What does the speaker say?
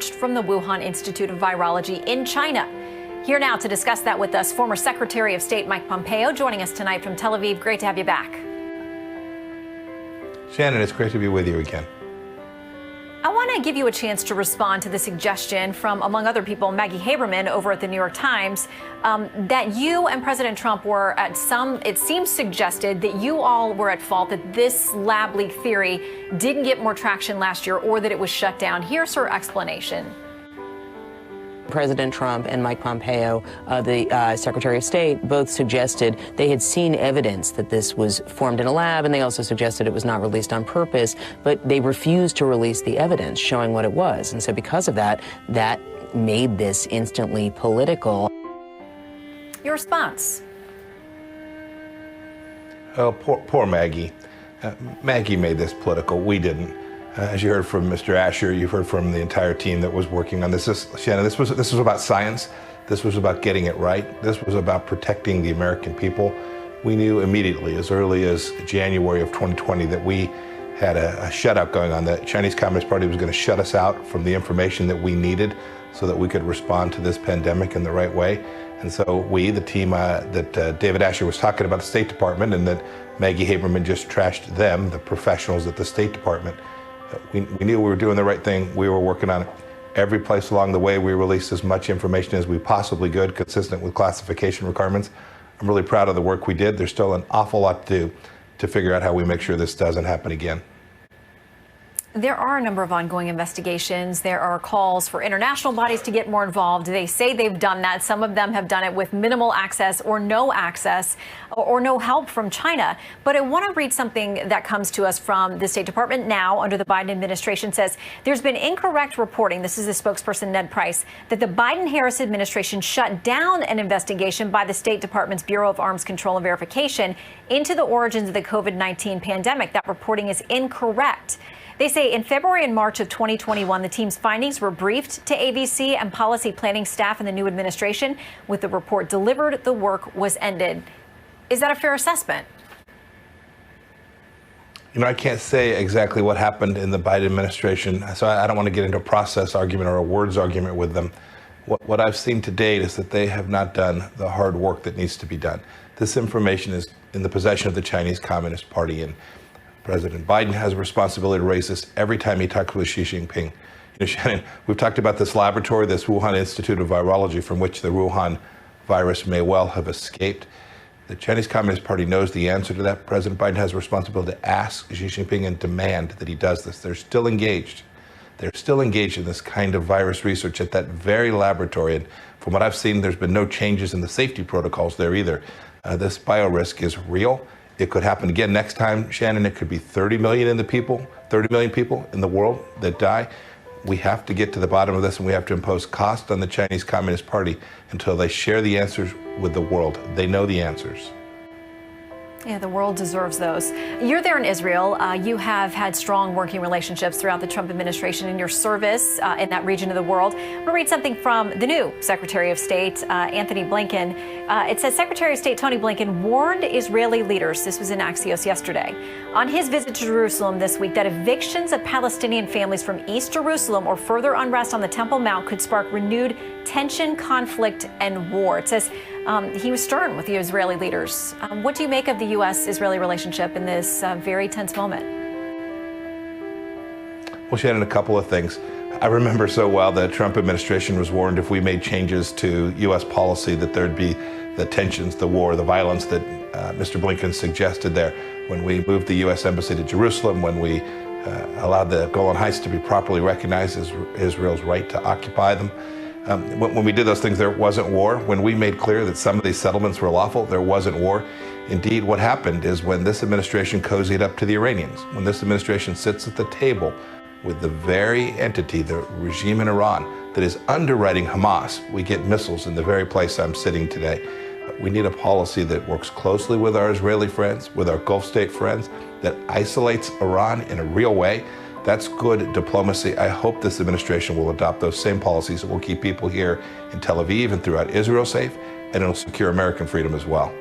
from the Wuhan Institute of Virology in China. Here now to discuss that with us, former Secretary of State Mike Pompeo, joining us tonight from Tel Aviv. Great to have you back. Shannon, it's great to be with you again. I want to give you a chance to respond to the suggestion from, among other people, Maggie Haberman over at the New York Times, that you and President Trump were at some, it seems suggested that you all were at fault, that this lab leak theory didn't get more traction last year or that it was shut down. Here's her explanation. President Trump and Mike Pompeo, the Secretary of State, both suggested they had seen evidence that this was formed in a lab, and they also suggested it was not released on purpose, but they refused to release the evidence showing what it was. And so because of that, that made this instantly political. Your response? Oh, poor Maggie. Maggie made this political. We didn't. As you heard from Mr. Asher, you've heard from the entire team that was working on this. Shannon, this was about science. This was about getting it right. This was about protecting the American people. We knew immediately, as early as January of 2020, that we had a shutout going on. The Chinese Communist Party was going to shut us out from the information that we needed so that we could respond to this pandemic in the right way. And so we, the team that David Asher was talking about, the State Department, and that Maggie Haberman just trashed them, the professionals at the State Department, we knew we were doing the right thing. We were working on it. Every place along the way, we released as much information as we possibly could, consistent with classification requirements. I'm really proud of the work we did. There's still an awful lot to do to figure out how we make sure this doesn't happen again. There are a number of ongoing investigations. There are calls for international bodies to get more involved. They say they've done that. Some of them have done it with minimal access or no access or no help from China. But I want to read something that comes to us from the State Department now under the Biden administration. Says there's been incorrect reporting. This is the spokesperson, Ned Price, that the Biden-Harris administration shut down an investigation by the State Department's Bureau of Arms Control and Verification into the origins of the COVID-19 pandemic. That reporting is incorrect. They say in February and March of 2021, the team's findings were briefed to ABC and policy planning staff in the new administration. With the report delivered, the work was ended. Is that a fair assessment? You know, I can't say exactly what happened in the Biden administration, so I don't want to get into a process argument or a words argument with them. What I've seen to date is that they have not done the hard work that needs to be done. This information is in the possession of the Chinese Communist Party, and President Biden has a responsibility to raise this every time he talks with Xi Jinping. You know, Shannon, we've talked about this laboratory, this Wuhan Institute of Virology, from which the Wuhan virus may well have escaped. The Chinese Communist Party knows the answer to that. President Biden has a responsibility to ask Xi Jinping and demand that he does this. They're still engaged. They're still engaged in this kind of virus research at that very laboratory. And from what I've seen, there's been no changes in the safety protocols there either. This biorisk is real. It could happen again next time, Shannon. It could be 30 million people in the world that die. We have to get to the bottom of this, and we have to impose cost on the Chinese Communist Party until they share the answers with the world. They know the answers. Yeah, the world deserves those. You're there in Israel. You have had strong working relationships throughout the Trump administration in your service in that region of the world. I'm going to read something from the new Secretary of State, Anthony Blinken. It says Secretary of State Tony Blinken warned Israeli leaders, this was in Axios yesterday, on his visit to Jerusalem this week, that evictions of Palestinian families from East Jerusalem or further unrest on the Temple Mount could spark renewed tension, conflict, and war. It says he was stern with the Israeli leaders. What do you make of the U.S.-Israeli relationship in this very tense moment? Well, Shannon, a couple of things. I remember so well the Trump administration was warned if we made changes to U.S. policy that there'd be the tensions, the war, the violence that Mr. Blinken suggested there. When we moved the U.S. Embassy to Jerusalem, when we allowed the Golan Heights to be properly recognized as Israel's right to occupy them. When we did those things, there wasn't war. When we made clear that some of these settlements were lawful, there wasn't war. Indeed, what happened is when this administration cozied up to the Iranians, when this administration sits at the table with the very entity, the regime in Iran, that is underwriting Hamas, we get missiles in the very place I'm sitting today. We need a policy that works closely with our Israeli friends, with our Gulf state friends, that isolates Iran in a real way. That's good diplomacy. I hope this administration will adopt those same policies that will keep people here in Tel Aviv and throughout Israel safe, and it'll secure American freedom as well.